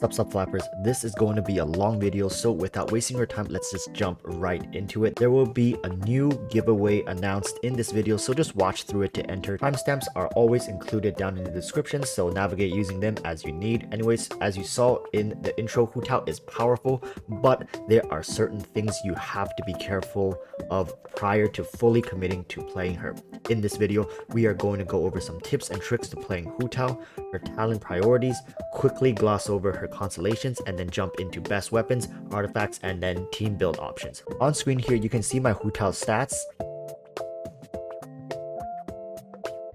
Sup flappers, this is going to be a long video, so without wasting your time, let's just jump right into it. There will be a new giveaway announced in this video, so just watch through it to enter. Timestamps are always included down in the description, so navigate using them as you need. Anyways, as you saw in the intro, Hu Tao is powerful, but there are certain things you have to be careful of prior to fully committing to playing her. In this video, we are going to go over some tips and tricks to playing Hu Tao, her talent priorities, quickly gloss over her constellations, and then jump into best weapons, artifacts, and then team build options. On screen here, you can see my Hu Tao stats,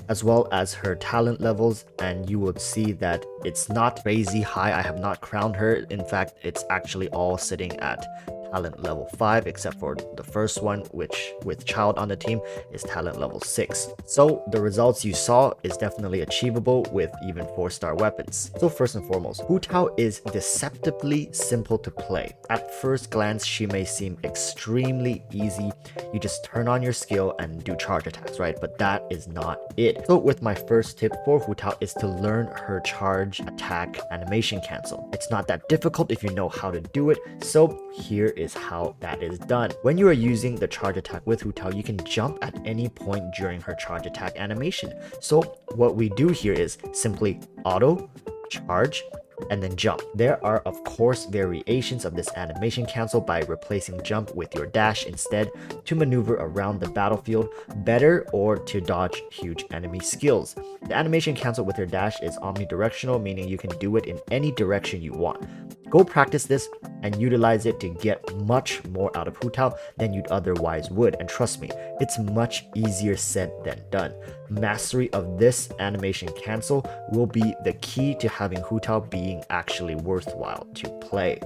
as well as her talent levels, and you will see that it's not crazy high. I have not crowned her. In fact, it's actually all sitting at talent level 5, except for the first one, which with child on the team is talent level 6. So the results you saw is definitely achievable with even 4-star weapons. So first and foremost, Hu Tao is deceptively simple to play. At first glance, she may seem extremely easy. You just turn on your skill and do charge attacks, right? But that is not it. So with my first tip for Hu Tao is to learn her charge attack animation cancel. It's not that difficult if you know how to do it. So here is how that is done. When you are using the charge attack with Hu Tao, you can jump at any point during her charge attack animation. So what we do here is simply auto, charge, and then jump. There are of course variations of this animation cancel by replacing jump with your dash instead to maneuver around the battlefield better or to dodge huge enemy skills. The animation cancel with your dash is omnidirectional, meaning you can do it in any direction you want. Go practice this and utilize it to get much more out of Hu Tao than you'd otherwise would, and trust me, it's much easier said than done. Mastery of this animation cancel will be the key to having Hu Tao being actually worthwhile to play.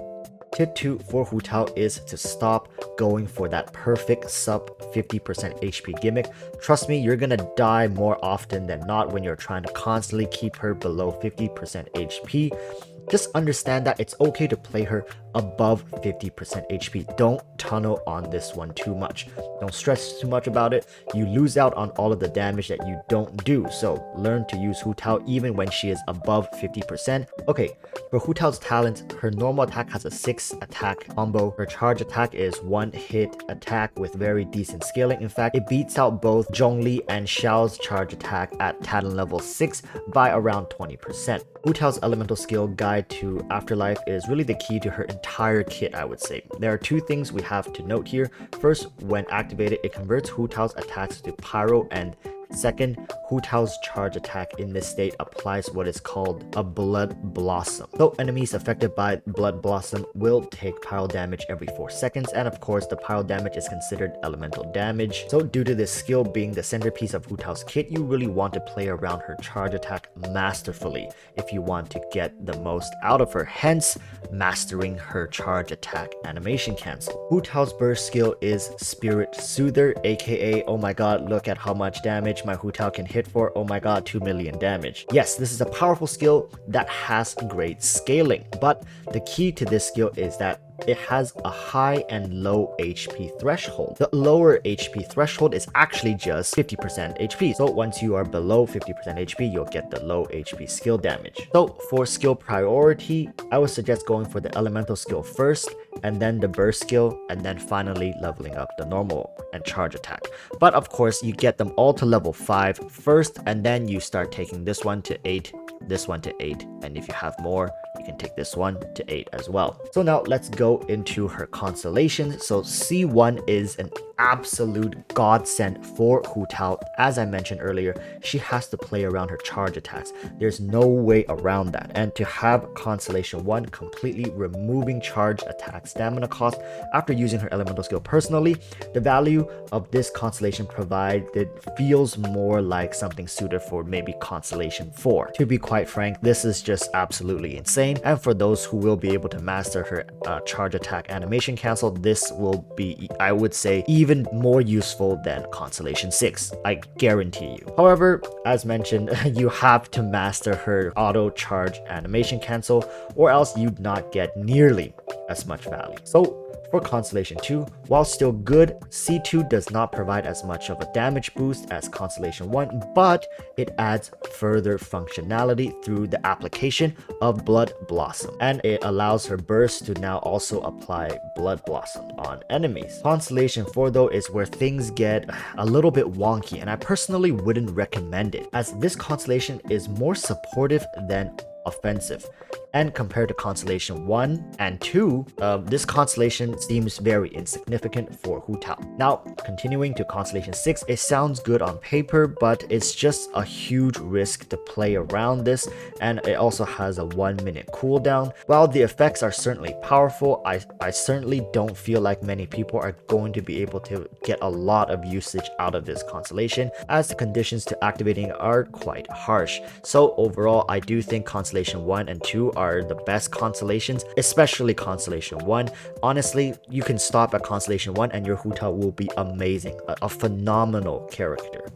Tip 2 for Hu Tao is to stop going for that perfect sub 50% HP gimmick. Trust me, you're gonna die more often than not when you're trying to constantly keep her below 50% HP. Just understand that it's okay to play her above 50% HP. Don't tunnel on this one too much. Don't stress too much about it. You lose out on all of the damage that you don't do. So learn to use Hu Tao even when she is above 50%. Okay, for Hu Tao's talents, her normal attack has a 6 attack combo. Her charge attack is 1 hit attack with very decent scaling. In fact, it beats out both Zhongli and Xiao's charge attack at talent level 6 by around 20%. Hu Tao's elemental skill guide to afterlife is really the key to her entire kit, I would say. There are 2 things we have to note here. First, when activated, it converts Hu Tao's attacks to pyro, and second, Hu Tao's charge attack in this state applies what is called a blood blossom. So enemies affected by blood blossom will take pyro damage every 4 seconds, and of course the pyro damage is considered elemental damage. So due to this skill being the centerpiece of Hu Tao's kit, you really want to play around her charge attack masterfully if you want to get the most out of her, hence mastering her charge attack animation cancel. Hu Tao's burst skill is Spirit Soother, aka oh my god, look at how much damage my Hu Tao can hit for, oh my god, 2 million damage. Yes, this is a powerful skill that has great scaling, but the key to this skill is that it has a high and low HP threshold. The lower HP threshold is actually just 50% HP. So once you are below 50% HP, you'll get the low HP skill damage. So for skill priority, I would suggest going for the elemental skill first, and then the burst skill, and then finally leveling up the normal and charge attack. But of course, you get them all to level 5 first, and then you start taking this one to 8, this one to 8, and if you have more, you can take this one to 8 as well. So now let's go into her constellation. So C1 is an absolute godsend for Hu Tao. As I mentioned earlier, she has to play around her charge attacks. There's no way around that. And to have Constellation 1 completely removing charge attack stamina cost after using her elemental skill personally, the value of this constellation provided feels more like something suited for maybe Constellation 4. To be quite frank, this is just absolutely insane. And for those who will be able to master her charge attack animation cancel, this will be, I would say, even more useful than Constellation 6, I guarantee you. However, as mentioned, you have to master her auto charge animation cancel, or else you'd not get nearly as much value. So For Constellation 2, while still good, C2 does not provide as much of a damage boost as Constellation 1, but it adds further functionality through the application of Blood Blossom, and it allows her burst to now also apply Blood Blossom on enemies. Constellation 4 though is where things get a little bit wonky, and I personally wouldn't recommend it, as this constellation is more supportive than offensive. And compared to Constellation 1 and 2, this constellation seems very insignificant for Hu Tao. Now, continuing to Constellation 6, it sounds good on paper, but it's just a huge risk to play around this, and it also has a 1-minute cooldown. While the effects are certainly powerful, I certainly don't feel like many people are going to be able to get a lot of usage out of this constellation, as the conditions to activating are quite harsh. So overall, I do think Constellation 1 and 2 are the best constellations, especially Constellation 1. Honestly, you can stop at Constellation 1 and your Hu Tao will be amazing, a phenomenal character.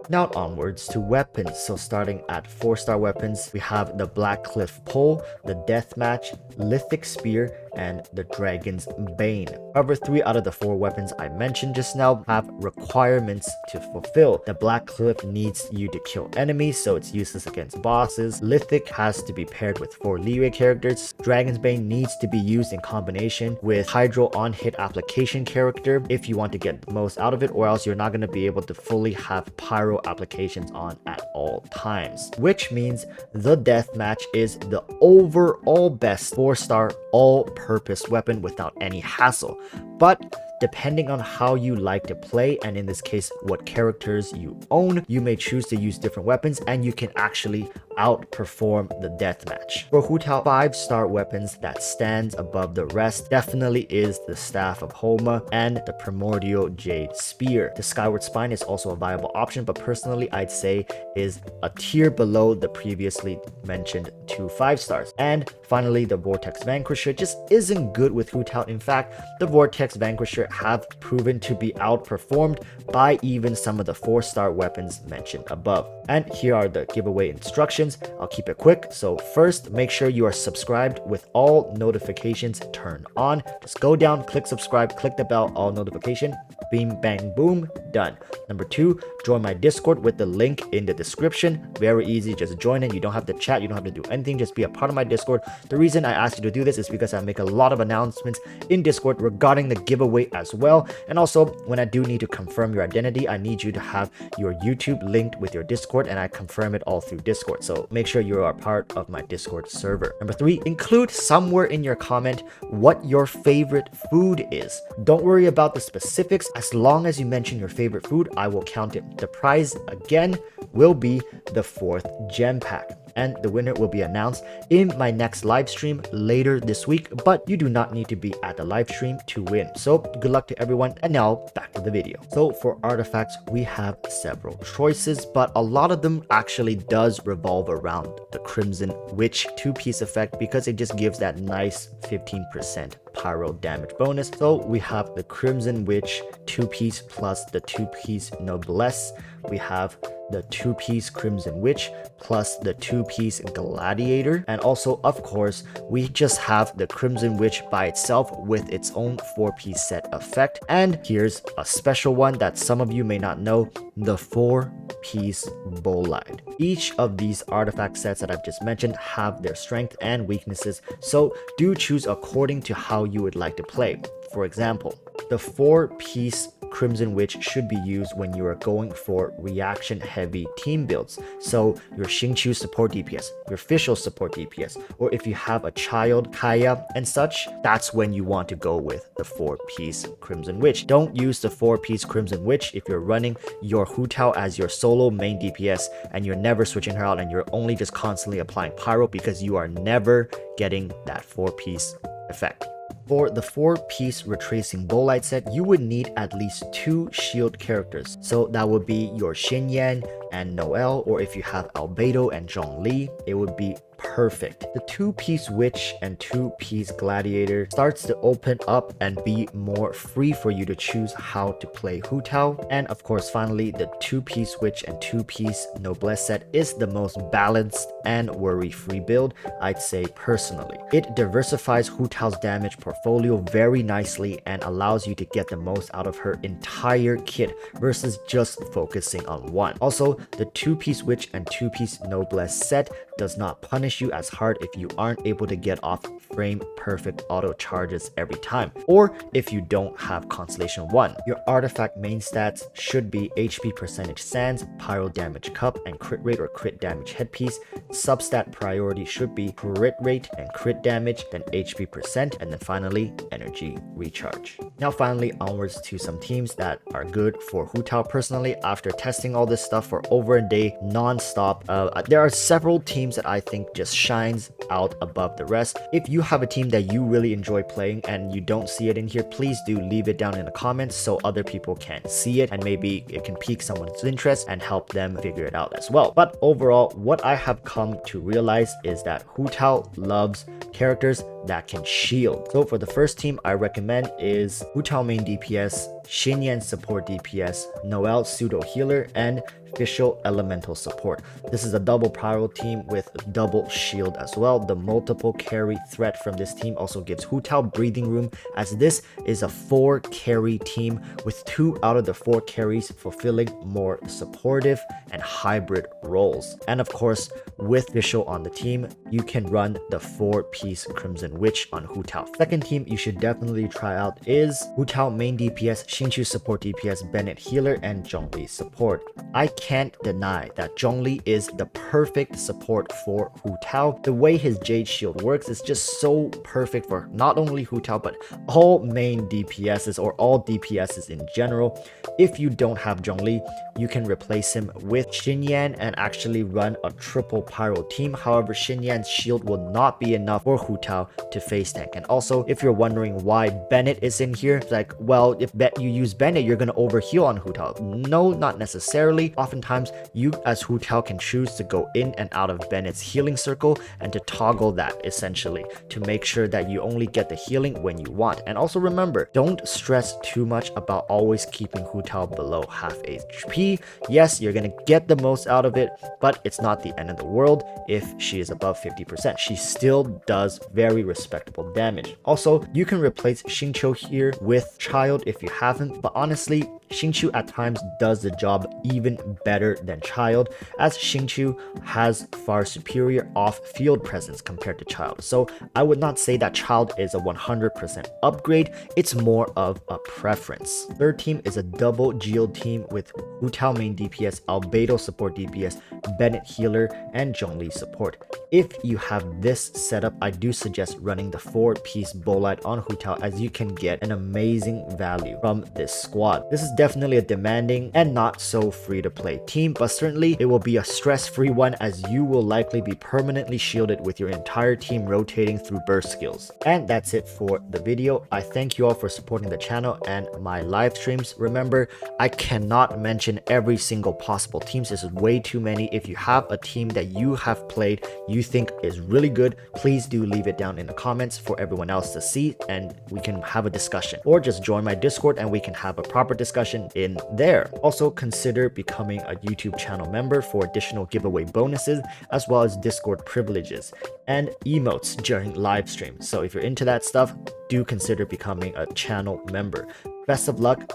Now onwards to weapons. So starting at 4-star weapons, we have the Black Cliff Pole, the Deathmatch, Lithic Spear, and the Dragon's Bane. However, 3 out of the 4 weapons I mentioned just now have requirements to fulfill. The Black Cliff needs you to kill enemies, so it's useless against bosses. Lithic has to be paired with 4 leeway characters. Dragon's Bane needs to be used in combination with Hydro on-hit application character if you want to get the most out of it, or else you're not going to be able to fully have Pyro applications on at all times. Which means the Deathmatch is the overall best 4-star all-purpose weapon without any hassle. But depending on how you like to play, and in this case what characters you own, you may choose to use different weapons and you can actually outperform the deathmatch. For Hu Tao, 5-star weapons that stands above the rest definitely is the Staff of Homa and the Primordial Jade Spear. The Skyward Spine is also a viable option, but personally I'd say is a tier below the previously mentioned 2 5-stars. And finally, the Vortex Vanquisher just isn't good with Hu Tao. In fact, the Vortex Vanquisher have proven to be outperformed by even some of the 4-star weapons mentioned above. And here are the giveaway instructions. I'll keep it quick. So first, make sure you are subscribed with all notifications turned on. Just go down, click subscribe, click the bell, all notification, beam, bang, boom, done. Number 2, join my Discord with the link in the description. Very easy, just join in. You don't have to chat, you don't have to do anything, just be a part of my Discord. The reason I asked you to do this is because I make a lot of announcements in Discord regarding the giveaway as well. And also, when I do need to confirm your identity, I need you to have your YouTube linked with your Discord, and I confirm it all through Discord. So make sure you are part of my Discord server. Number 3, include somewhere in your comment what your favorite food is. Don't worry about the specifics. As long as you mention your favorite food, I will count it. The prize again will be the 4th gem pack, and the winner will be announced in my next live stream later this week, but you do not need to be at the live stream to win. So good luck to everyone, and now back to the video. So for artifacts, we have several choices, but a lot of them actually does revolve around the Crimson Witch 2-piece effect, because it just gives that nice 15% pyro damage bonus. So we have the Crimson Witch 2-piece plus the 2-piece Noblesse. We have the 2-piece Crimson Witch plus the 2-piece Gladiator, and also of course we just have the Crimson Witch by itself with its own 4-piece set effect. And here's a special one that some of you may not know, the 4-piece Bolide. Each of these artifact sets that I've just mentioned have their strength and weaknesses, so do choose according to how you would like to play. For example, the 4-piece Crimson Witch should be used when you are going for reaction heavy team builds. So your Xingqiu support DPS, your Fischl support DPS, or if you have a child, Kaya and such, that's when you want to go with the 4-piece Crimson Witch. Don't use the 4-piece Crimson Witch if you're running your Hu Tao as your solo main DPS and you're never switching her out and you're only just constantly applying pyro, because you are never getting that 4-piece effect. For the 4-piece Retracing Bolide set, you would need at least 2 shield characters. So that would be your Xinyan and Noelle, or if you have Albedo and Zhongli, it would be perfect. The 2-piece Witch and 2-piece Gladiator starts to open up and be more free for you to choose how to play Hu Tao. And of course, finally, the 2-piece Witch and 2-piece Noblesse set is the most balanced and worry-free build, I'd say personally. It diversifies Hu Tao's damage per portfolio very nicely and allows you to get the most out of her entire kit versus just focusing on one. Also, the 2-piece witch and 2-piece noblesse set does not punish you as hard if you aren't able to get off frame perfect auto charges every time, or if you don't have Constellation 1. Your artifact main stats should be HP percentage sands, pyro damage cup, and crit rate or crit damage headpiece. Substat priority should be crit rate and crit damage, then HP percent, and then finally energy recharge. Now finally onwards to some teams that are good for Hu Tao. Personally, after testing all this stuff for over a day non-stop, there are several teams that I think just shines out above the rest. If you have a team that you really enjoy playing and you don't see it in here, please do leave it down in the comments so other people can see it and maybe it can pique someone's interest and help them figure it out as well. But overall, what I have come to realize is that Hu Tao loves characters that can shield. So for the first team I recommend is Hu Tao main DPS, Xinyan support DPS, Noelle pseudo healer, and Official Elemental support. This is a double pyro team with double shield as well. The multiple carry threat from this team also gives Hu Tao breathing room, as this is a 4 carry team with 2 out of the 4 carries fulfilling more supportive and hybrid roles. And of course, with Official on the team, you can run the 4-piece Crimson Witch on Hu Tao. Second team you should definitely try out is Hu Tao main DPS, Xingqiu support DPS, Bennett healer, and Zhongli support. I can't deny that Zhongli is the perfect support for Hu Tao. The way his Jade Shield works is just so perfect for not only Hu Tao but all main DPSs or all DPSs in general. If you don't have Zhongli, you can replace him with Xinyan and actually run a triple pyro team. However, Xinyan's shield will not be enough for Hu Tao to face tank. And also, if you're wondering why Bennett is in here, it's like, well, if you use Bennett, you're gonna overheal on Hu Tao. No, not necessarily. Oftentimes, you as Hu Tao can choose to go in and out of Bennett's healing circle and to toggle that essentially to make sure that you only get the healing when you want. And also remember, don't stress too much about always keeping Hu Tao below half HP. Yes, you're gonna get the most out of it, but it's not the end of the world if she is above 50%. She still does very respectable damage. Also, you can replace Xingqiu here with Child if you haven't, but honestly, Xingqiu at times does the job even better than Child, as Xingqiu has far superior off-field presence compared to Child. So I would not say that Child is a 100% upgrade, it's more of a preference. Third team is a double Geode team with Hu Tao main DPS, Albedo support DPS, Bennett healer, and Zhongli support. If you have this setup, I do suggest running the 4-piece Bolide on Hu Tao, as you can get an amazing value from this squad. This is definitely a demanding and not so free to play team, but certainly it will be a stress-free one, as you will likely be permanently shielded with your entire team rotating through burst skills. And that's it for the video. I thank you all for supporting the channel and my live streams. Remember, I cannot mention every single possible teams. This is way too many. If you have a team that you have played you think is really good, please do leave it down in the comments for everyone else to see and we can have a discussion, or just join my Discord and we can have a proper discussion in there. Also, consider becoming a YouTube channel member for additional giveaway bonuses, as well as Discord privileges and emotes during live streams. So if you're into that stuff, do consider becoming a channel member. Best of luck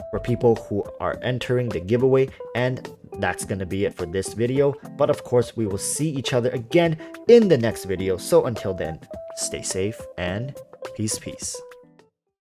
for people who are entering the giveaway, and that's gonna be it for this video. But of course, we will see each other again in the next video. So until then, stay safe and peace.